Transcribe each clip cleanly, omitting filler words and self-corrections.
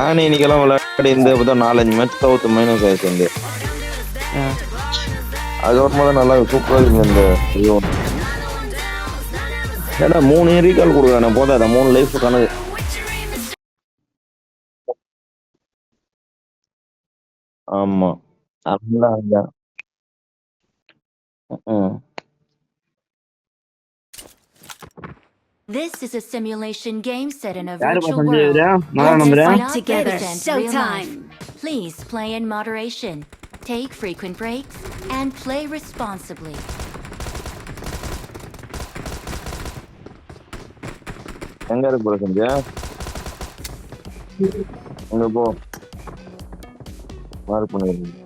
நானே இன்னைக்கெல்லாம் விளையாடி இந்த இப்பதான் 4-5 மேட்ச் தவிர்த்து மைனஸ் ஆயிடுச்சு. அது வரும்போது நல்லா சூப்பரா இருக்கு இந்த ஐயோ. ஏடா 3 ரீகால் கொடுக்குறானே போதாதா 3 லைஃப் கணக்கு. ஆமா அதுதான். This is a simulation game set in a யாரு virtual பசங்க world. இதுல Let's நம்புற fight together. Showtime. Please play in moderation. Take frequent breaks and play responsibly. எங்க இருக்கு ப்ரோ செஞ்சா அங்க போ மார்க் பண்ணிருங்க.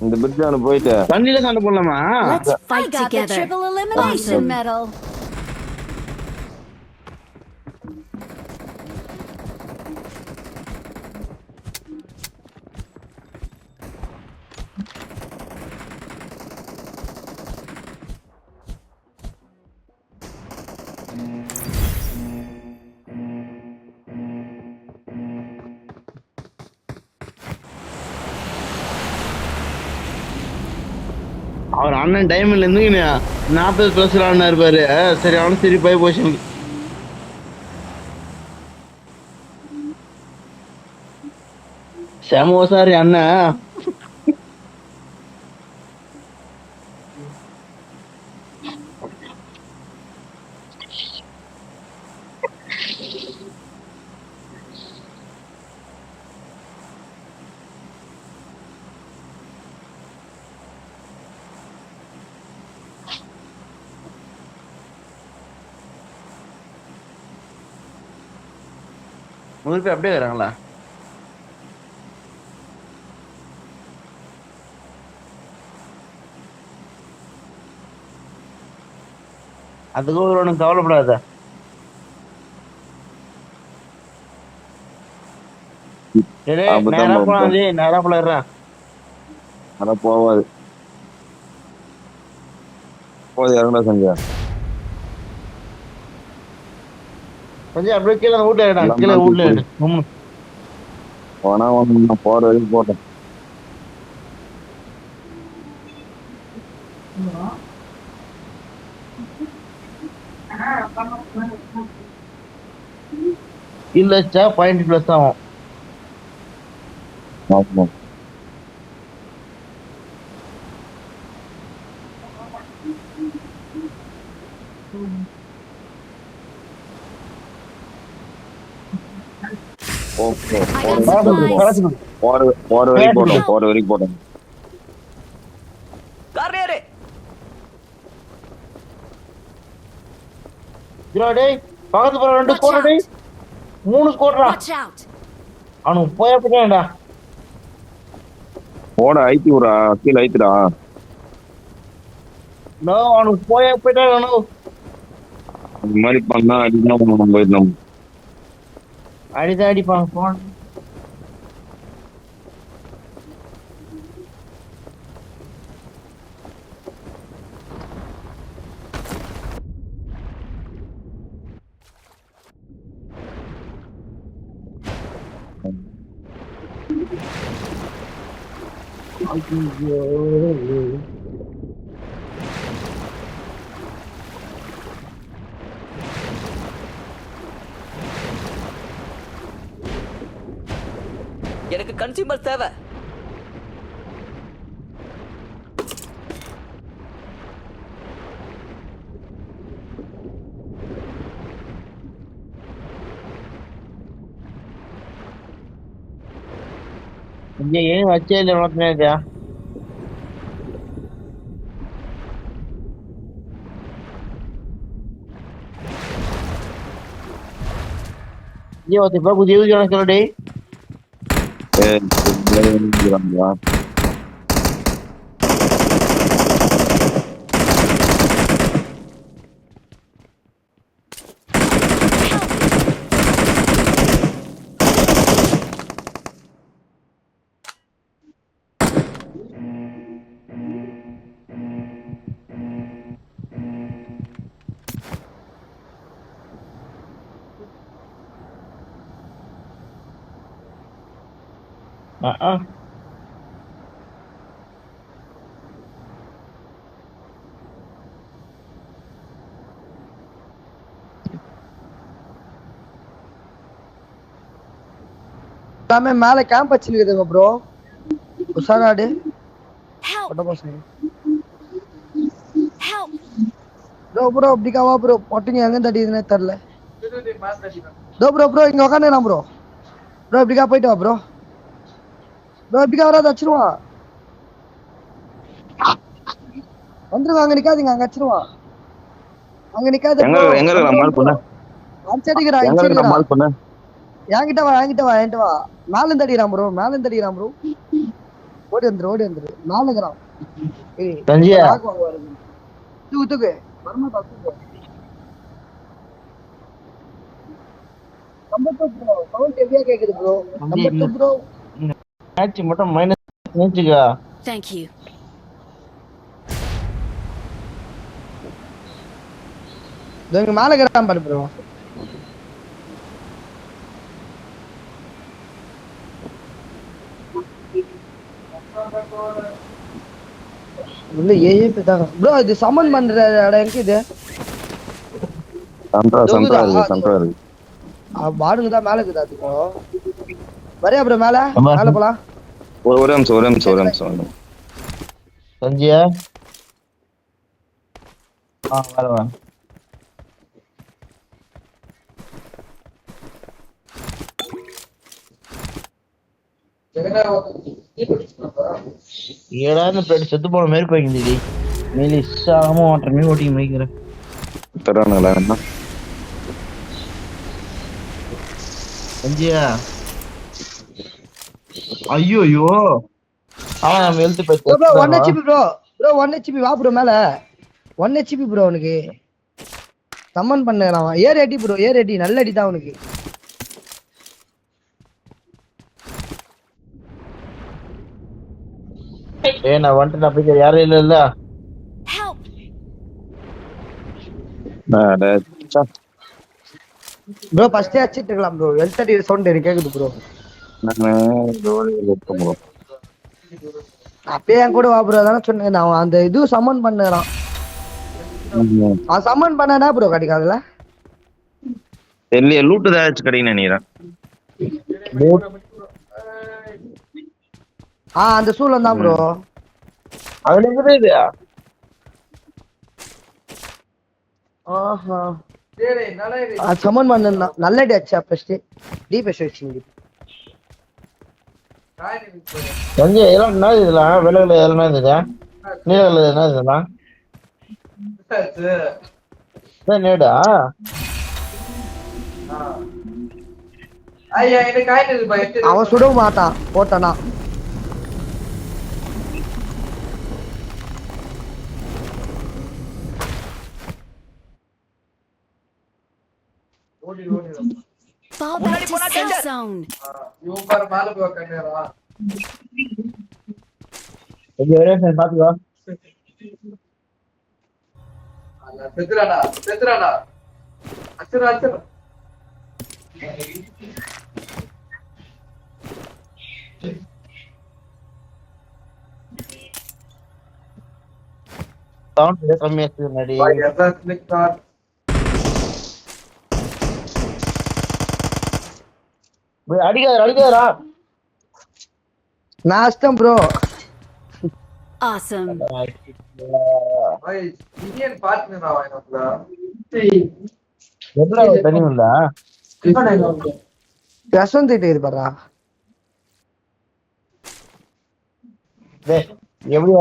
இந்த பிரிட்ஜான போயிட்டு தண்ணில சண்டை போடலாமா? Let's fight together. Triple elimination medal. அவர் அண்ணன் டைமண்ட்ல இருந்து 40+ ஆனா இருப்பாரு. சரி அவனும் சரி போய் போச்சு. செம சாரி அண்ணன். முதல் பேர் அப்படியே வராங்களா? அதுக்கு ஒன்றும் கவலைப்படாத. நேரா போலாம், நேரா போலாம். ஆனா போவாது போது இறங்கடா செஞ்சா கொஞ்சம் அப்படியே கீழே வீட்டுல கீழே வீட்டுல போனா ஒண்ணு போற வரைக்கும் போட்டேன். இல்லச்சா $0.+ ஆகும். ஆமா ஓகே போற வரைக்கும் போட்டோம். பக்கத்து போற 2 ஸ்கோர் 3 ஸ்கோர்டா. அவனுக்கு போயப்படா போட ஐத்தி விடா கீழே ஐத்துடா. நோ அவனுக்கு போயப்படா. அந்த மாதிரி பண்ணா அடிதான் போயிடணும். அடிதான் அடிப்பான் போன். எனக்கு கன்சியூமர் தேவை. இங்க ஏன் வச்சே இல்லை மாத்தினா இப்ப புதிய சொல்லி ஆ. எல்லாமே மேல கேம்ப் வச்சிருக்குதுங்க ப்ரோ. உஷாராடு. Help! பட்ட பசங்க. Help! ப்ரோ இப்படிக்காவா ப்ரோ? பொட்டுங்க எங்க தட்டிதுன்னே தெரியல. ப்ரோ இங்க உக்காந்துக்கலாம் ப்ரோ. இப்படிக்கா போயிட்டு வா ப்ரோ. இப்படிக்கா வராது அடிச்சிருவான். வந்துருவா, அங்க நிக்காதீங்க, அங்க அடிச்சிருவான். அங்க நிக்காத எங்க ப்ரோ. எங்க இருக்கிற மால் பண்ண அடிச்சடிக்கிறா எங்க இருக்கிற அடிச்சடிக்கிறா. மால் பண்ண என்கிட்ட வா. மேல இருந்து அடிக்கிறான் ப்ரோ. ஓடி வந்துரு. மேல இருக்கிறான். ஏய், சஞ்சியா நாக்கு வாங்க வருது. தூக்கு. வரமாட்டா தூக்கு. Number bro. சவுண்ட் ஹெவியா கேக்குது ப்ரோ. Number bro. மேட்ச் மட்டும் மைனஸ் மேட்சுக்கா. Thank you. இங்க மேல இருக்கிறான் பாரு ப்ரோ. உள்ள ஏஏ பேதாங்க ப்ரோ. இது சமன் பண்ற இடம் எங்க இது? சென்ட்ரா இருக்கு. பாடுங்க தான் மேல இருக்குதா அதுக்கு? வரையா ப்ரோ மேல போலாம். ஒரு நிமிஷம். சஞ்சியா வர ஏடான்னு பிளேட் செத்து போன மாதிரி போய்க்குது. மெலிசாம ஓட்டுற மீன் ஓட்டிங்க மேய்க்கிறேன். தரானுங்களா என்ன? சஞ்சியா ஐயோ அவன் நம்ம எழுத்து ப்ரோ 1 HP ப்ரோ 1 HP வா ப்ரோ மேல. 1 HP ப்ரோ உனக்கு சம்மன் பண்ணலாம். ஏர் அடி ப்ரோ, நல்ல அடி தான் உனக்கு. நான் வந்துட்டு அப்படி யாரும் இல்ல. Help! ப்ரோ ஃபர்ஸ்டே அடிச்சிட்டு இருக்கலாம் ப்ரோ. எல்தடி சவுண்ட் எனக்கு கேக்குது ப்ரோ. அப்பயே என் கூட வா ப்ரோ. அதானே சொன்னேன் நான். அந்த இது சம்மன் பண்ணுறான். அவன் சம்மன் பண்ணா ப்ரோ கிடைக்காதுல்ல. தெரியல, லூட்டு ஏதாச்சும் கிடைக்குன்னு நினைக்கிறேன். அந்த சூழல் தான் ப்ரோ. அதுல இருக்குது இது. ஆஹா சம்மன் பண்ணா நல்ல அடி அடிச்சா ஃபர்ஸ்ட். டிபெஷ் வச்சிங்க. சஞ்சய் இதெல்லாம் என்ன இதெல்லாம் விலையில எல்லாம் இருந்தது? நீல என்ன இதெல்லாம் நேடா? அவன் சுட மாட்டான் போட்டானா. Fall back to safe zone. பாத்துக்கோ. செத்துறாடா. அச்சரா. சவுண்ட் கம்மியா இருக்கு நடி. அடிக்காதடா. நான் அஷ்டம் ப்ரோ. Awesome. எவ்வளோ தனி இல்ல விஷம் திட்டு பாரா. எப்படி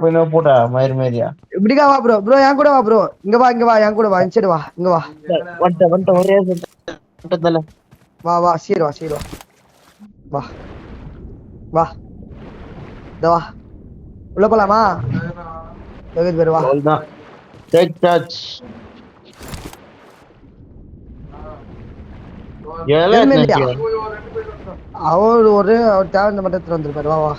போய் போட்டா மயிறு மாதிரியா? இப்படிக்கா வா ப்ரோ. என் கூட வா ப்ரோ. இங்க வா என் கூட வா. சரி வா இங்க வா. வந்துட்ட ஒரே வா சீர் வா. வா உள்ள போலாமா? பேரு வா. Take touch. அவர் தேவையான மட்டத்துல வந்துருப்பாரு. வா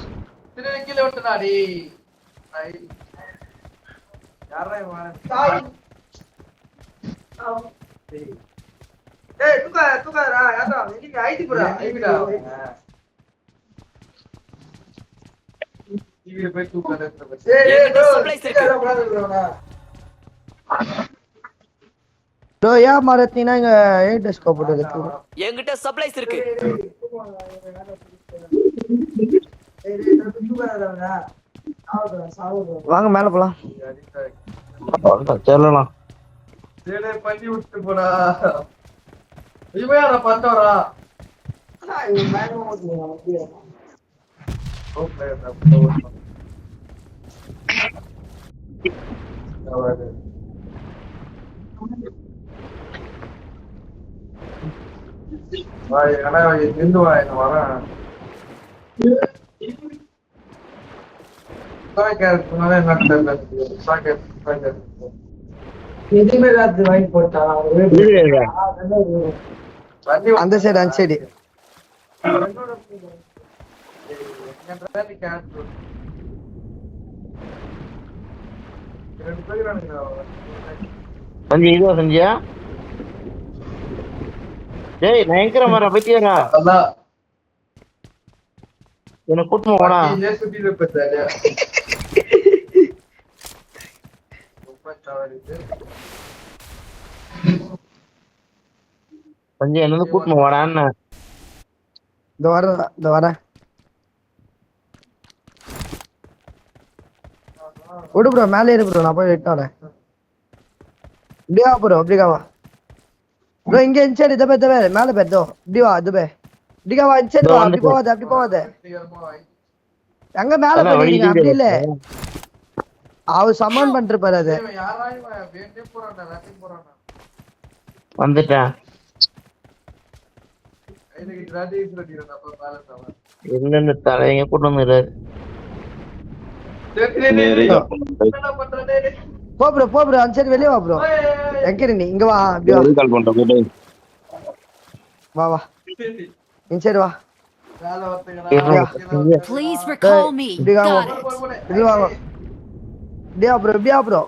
என்கிட்ட சப்ளைஸ் இருக்கு. ப்ரோ ஏன் மறத்தீங்கன்னா இங்க எயிட் ஸ்கோப் போட்டு என்கிட்ட சப்ளைஸ் இருக்கு. வாங்க மேல போலாம். சொல்லலாம். பண்ணி விட்டு போடா. இவன் பார்த்தவரா நின்று வரேன். வாங்கி போட்டா அந்த சைடு அந்த சைடு சஞ்சய் இதுவா சஞ்சியா? டேய் பயங்கர மர பத்தியாரா என்ன கூட்டமா போனா சஞ்சய் என்ன கூட்டமா வாடான்னு இந்த வரேன் விடு ப்ரோ மேலே இரு ப்ரோ நான் போய் வெட்டாட இப்படியா ப்ரோ அப்படிக்காவா ப்ரோ இங்க இன்சைடு இதை பேர் மேலே பேர் தோ இப்படி வா இது பே இப்படிக்காவா இன்சைடு வா அப்படி போவாத எங்க மேல போயிட்டீங்க அப்படி இல்ல அவர் சமான் பண்ணிருப்பாரு அது வந்துட்டேன் என்னென்ன தலைங்க கூட்டு வந்துடுறாரு போ ப்ரோ அந்த சைடு வெளியே வா ப்ரோ எங்க நீ இங்க வா அப்படி வா கால் பண்றேன் வா இந்த சைடு வா Please recall me. Got it. இப்படி வா இப்படியா ப்ரோ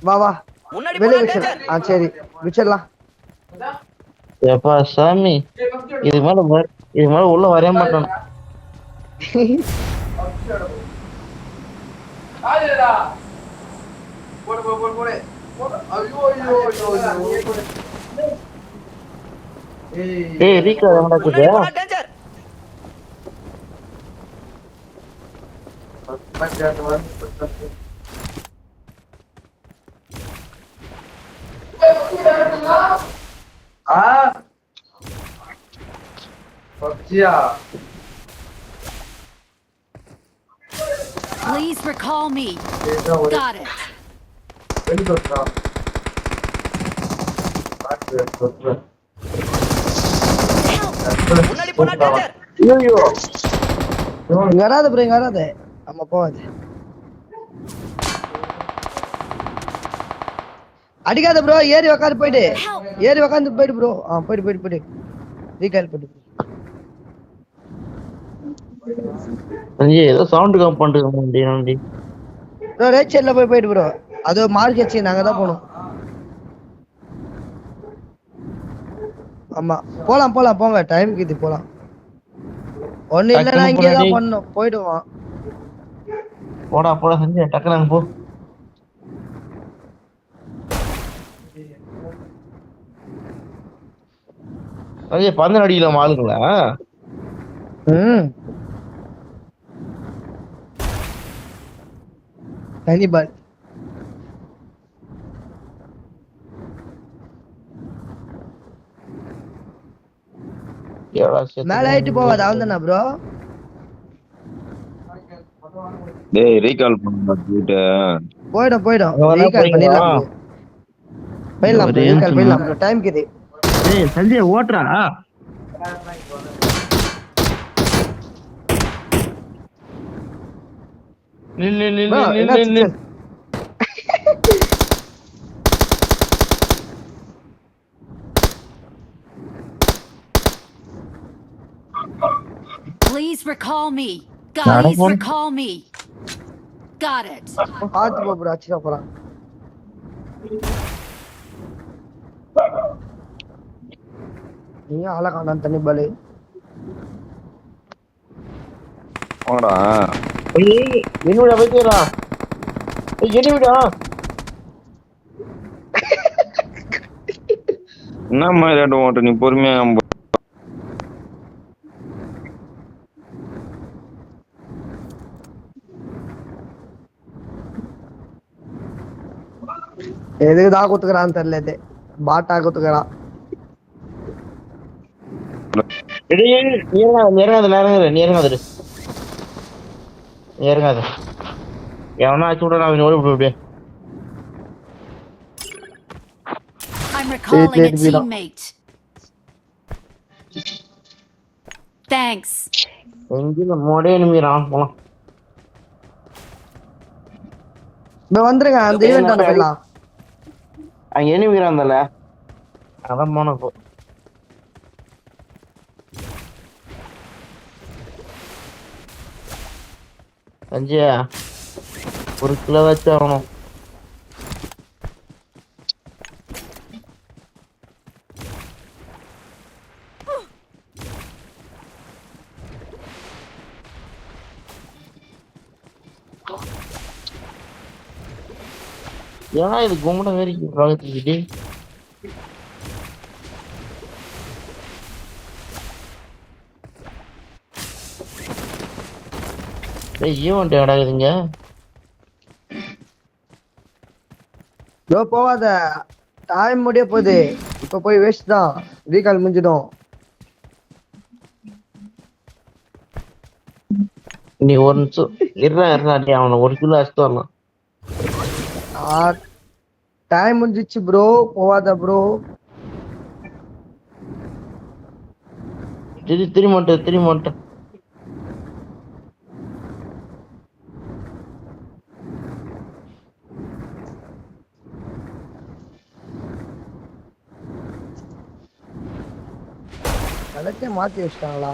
வா முன்னாடி வெளியே போடா, வச்சிடலாம் danger. சரி வச்சிடலாம் ஏப்பா சாமி இது மேல உள்ள வரைய மாட்டான் ஏய் ரீகா எங்கடா முன்னாடி குதே போடா, danger. Please recall me. Got it. முன்னாடி போடா, danger. ஐயோ இங்க வராது ப்ரோ இங்க வராது ஆமா போவாது அடிக்காத ப்ரோ ஏறி உக்காந்து போயிடு ப்ரோ போயிடு ரீகால் போயிடு சஞ்சய் ஏதோ சவுண்ட் கம் பண்றீங்க ப்ரோ ரைட் சைடுல போயிடு ப்ரோ அது மார்க் வச்சு நாங்க தான் போணும் ஆமா போலாம் போங்க டைம்க்கு இது போலாம் ஒண்ணு இல்லனா இங்கே தான் பண்ணனும் போய்டுவான் போடா சஞ்சய் டக்குனு போ சஞ்சய் பந்தன் அடிக்கலாம் ஆளுங்களா கனிபால் மேல ஆயிட்டு போவாது அவன்தானா ப்ரோ டேய் ரீகால் பண்ணு போய்டும் ரீகால் பண்ணிடலாம் ரீகால் பண்ணலாம் ப்ரோ டைம் கிது டேய் சஞ்சய் ஓட்றா நில்லு Please recall me. Guys, recall me. Got it. பாத்து போ ப்ரோ அச்சிரா போறான் நீ அழகான தண்ணி பாலு வாங்கடா. என்னோட வைக்கிறா என்ன விடா என்ன மாதிரி ஆட்ட ஓட்ட நீ பொறுமையா எதுக்கு தான் குத்துக்கிறான்னு தெரியல இது பாட்டா குத்துக்கிறான். இறங்காது எவனா ஆச்சு விட நான் ஓடி விட்டு I'm recalling a Wait, wait. teammate. Thanks. எங்க மோடே நிமிரான் போலாம் இப்ப வந்துருங்க அந்த ஈவெண்ட் ஆன போயிடலாம். அங்க எனிமிக்கிறான்ல அதான் போன போ அஞ்சியா 1 கிலோ வச்சு ஆகணும். ஏன்னா இது கும்பிட வரைக்கும் பக்கத்துக்கிட்டே ஈவெண்ட் கிடக்குதுங்க. யோ போவாத, டைம் முடிய போகுது. இப்ப போய் வேஸ்ட் தான், ரீகால் முடிஞ்சிடும். நீ ஒரு நிமிஷம் இருறாடி அவனை 1 கிலோ அடிச்சுட்டு வரலாம். டைம் முடிஞ்சிச்சு ப்ரோ, போவாத ப்ரோ. திரும்ப இடத்தையே மாத்தி வச்சிட்டாங்களா?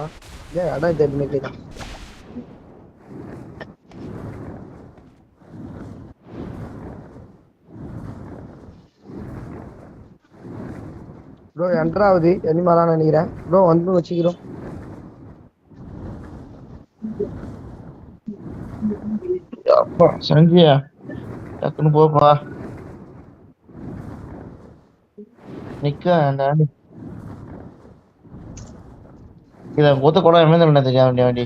இடம் தெரிஞ்சு தான் ப்ரோ. என்ட்ராவது எனிமாதான் நினைக்கிறேன் ப்ரோ. வந்து வச்சுக்கிறோம். சஞ்சியா டக்குன்னு போப்பா நிக்க இத ஒத்த கூட என்ன தெரியும் வண்டி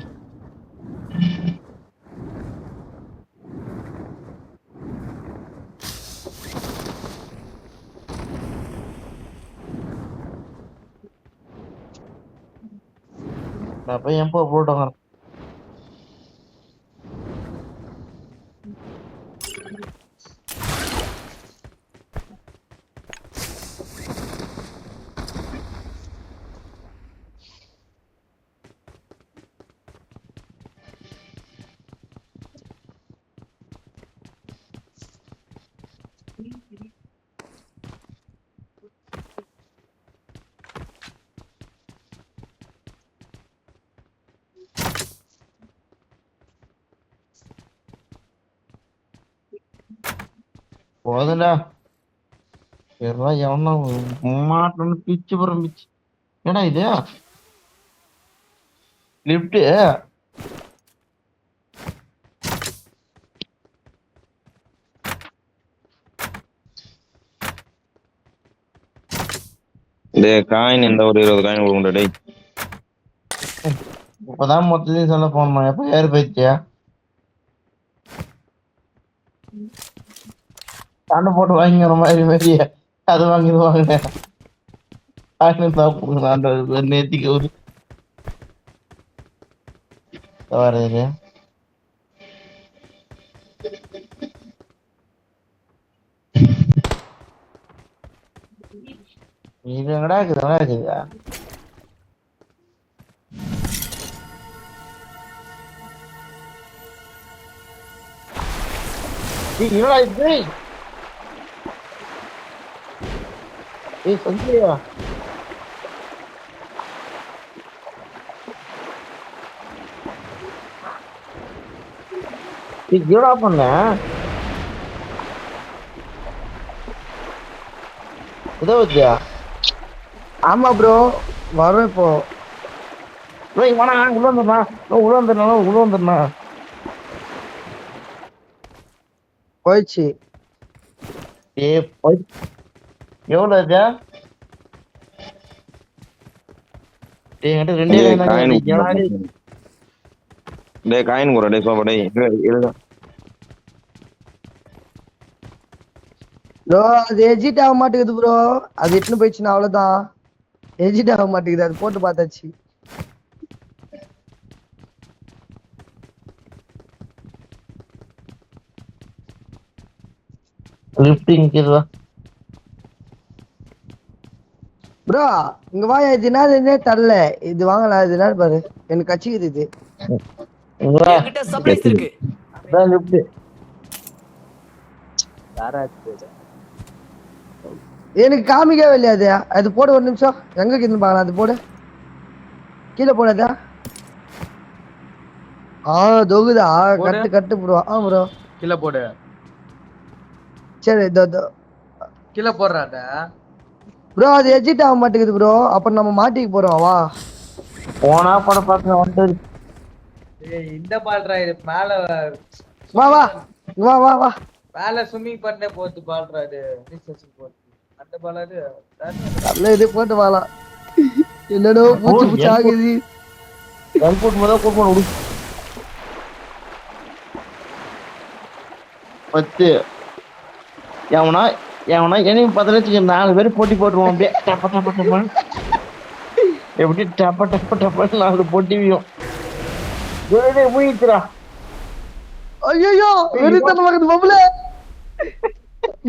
நான் போய் எப்போ போட்டோங்க போதுடா எவனா மாட்டோன்னு பிச்சு போறோம் பிச்சு. ஏடா இது லிப்ட் காயின் இந்த ஒரு 20 காயின் கொடுங்க டேய். இப்பதான் மொத்தத்தையும் சொல்ல போனோம். எப்ப ஏறு போயிடுச்சியா சண்டை போட்டு வாங்கிக்கிற மாதிரி அது வாங்கிடுவாங்க. நேத்திக்கு ஒரு வருது இது எங்கடா இருக்குதா என்னடா இது? சந்தியா என்னடா பண்ண? ஆமா ப்ரோ, வரும் இப்போ. இங்க வாடா உள்ள வந்துடா உள்ள வந்துடா போயிடுச்சு. போய் எவ்வளவு இது என்கிட்ட ரெண்டே டேய் தான் காயின் இருக்கு. டேய் காயின் குற டேய் சோபா டேய் இல்ல ப்ரோ அது எஜிட் ஆக மாட்டேங்குது ப்ரோ. அது இட்டுன்னு போயிடுச்சுன்னா அவ்வளவுதான். எஜிட் ஆக மாட்டேங்குது, அது போட்டு பார்த்தாச்சு. லிஃப்டிங் இதுவா ப்ரோ இங்க வாயா, இது என்னதுன்னே தரல. இது வாங்கலாம், இது என்ன பாரு, எனக்கு கச்சிக்குது இது. என்கிட்ட சப்ளைஸ் இருக்கு. அதான் லிஃப்ட். எனக்கு காமிக்கவே இல்லையா அது. அது போடு ஒரு நிமிஷம், எங்க கிட்ட பாக்கலாம். அது போடு, கீழே போடாதா. தொகுதா கட்டு கட்டு ப்ரோ. ப்ரோ கீழே போடு, சரி கீழே போடுறாத ப்ரோ. அது எஜிட் ஆக மாட்டேங்குது ப்ரோ. அப்ப நம்ம மாட்டிக்கு போறோம். வா போனா பட பார்க்க வந்து இந்த பால்றா இது மேல. வா வா வா வா வா. மேல ஸ்விம்மிங் பண்ணே போட்டு பால்றா இது. போட்டு அந்த பால் அது நல்ல இது போட்டு வாலாம். என்னடோ பூச்சி பூச்சி ஆகுது. கல்பூட் முதல் கூப்பிட விடு. 10 எவனா எனக்கு 10 லட்சம் 4 பேர் போட்டி போட்டுருவோம். அப்படியே டப்ப டப்ப டப்பன்னு எப்படி டப்ப டப்ப டப்பன்னு 4 போட்டிவியும் மூழ்கிச்சுரா. ஐயோ வெறித்தன மகன் மம்மல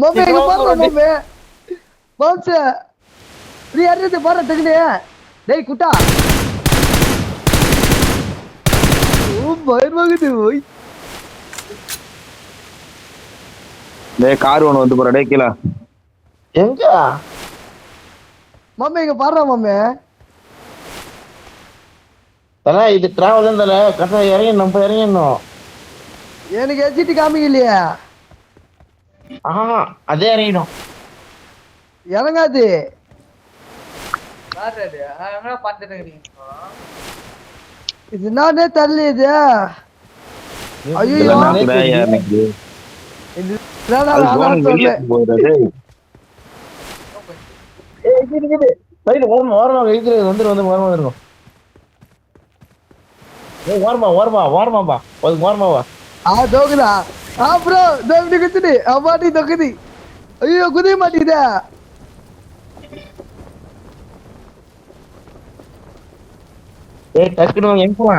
மம்மி எங்க பாரு மம்மி பான்ஸ் நீ யாரது பாரு டக்குனே. டேய் குட்டா ஓ பயர் மகது ஓய். டேய் கார் ஒன்னு வந்து போறா டேய் கீழ. எங்க மம்மி எங்க பாரு மம்மி. தல இது டிராவல் தல கரெக்டா இறங்கி நம்ம இறங்கணும். எனக்கு எஜிடி காமிக்கலையா. அதே இறங்கிடும். இறங்காது. பாடுறாரு அங்க பார்த்துட்டு இருக்கீங்க. இது நானே தள்ளி இது. ஐயோ இது நான் சொன்னேன். வந்துடும். ஓரமாப்பா ஓரமாவா. தோக்குதா. ப்ரோ தோக்குது குத்துடு அம்மாட்டி தோக்குது. ஐயோ குதிய மாட்டேங்குதா. டக்குனு எங்க போவா.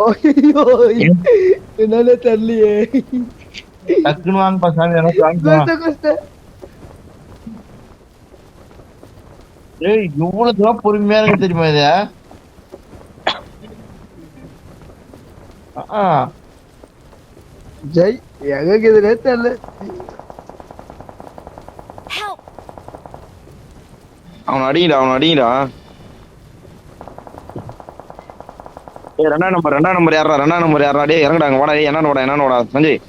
ஐயோ என்னால தெரியலையே. டக்குனு வாங்கப்பா சாமி. எனக்கு வாங்கிப்பா. ஏய் இவ்வளவு தூரம் பொறுமையா இருக்கு தெரியுமா இது. ஜெய் எங்க இதுனே தெரியல. அவன் அடிங்கடா. ஏய் ரெண்டாம் நம்பர் யாரா டேய் இறங்கடா வாடா. டேய் என்ன வாடா சஞ்சய்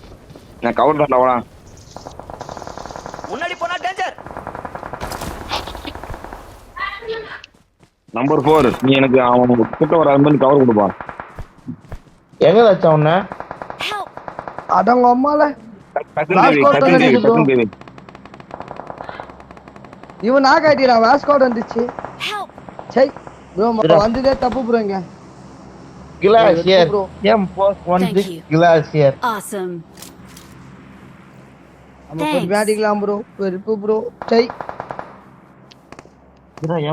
நான் கவர் பண்ணல வாடா. முன்னாடி போனா டேஞ்சர். நம்பர் 4 நீ எனக்கு அவன் கிட்ட வர மாதிரி கவர் கொடுப்பா. எங்க வச்சா உன்ன அடங்க அம்மால இவன் நான் காட்டிடா வாஸ்கோட் வந்துச்சு. சை ப்ரோ வந்ததே தப்பு ப்ரோ. இங்க கிளாசியர் M416 கிளாசியர். Awesome. நம்ம போய் பேடிக்கலாம் ப்ரோ. வெறுப்பு ப்ரோ. சை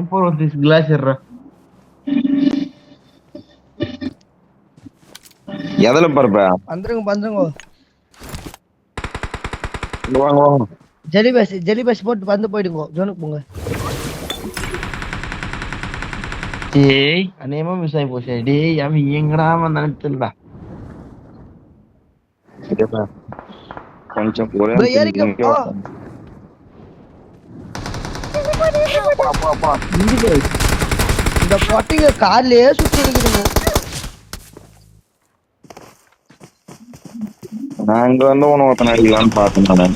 M416 கிளாசியர். எதுல பரப்ப வந்துருங்க. வாங்க ஜெலி பஸ் போட்டு வந்து போயிடுங்க. ஜோனுக்கு போங்க. டேய் அநேகமா மிஸ் ஆகி போச்சு. டேய் அவன் எங்கடா நினைச்சுடா. கொஞ்சம் இந்த பொட்டிங்க கார்லயே சுத்தி இருக்குதுங்க. நான் இங்க வந்து ஒருத்தனை அடிக்கலான்னு பார்த்தேன்.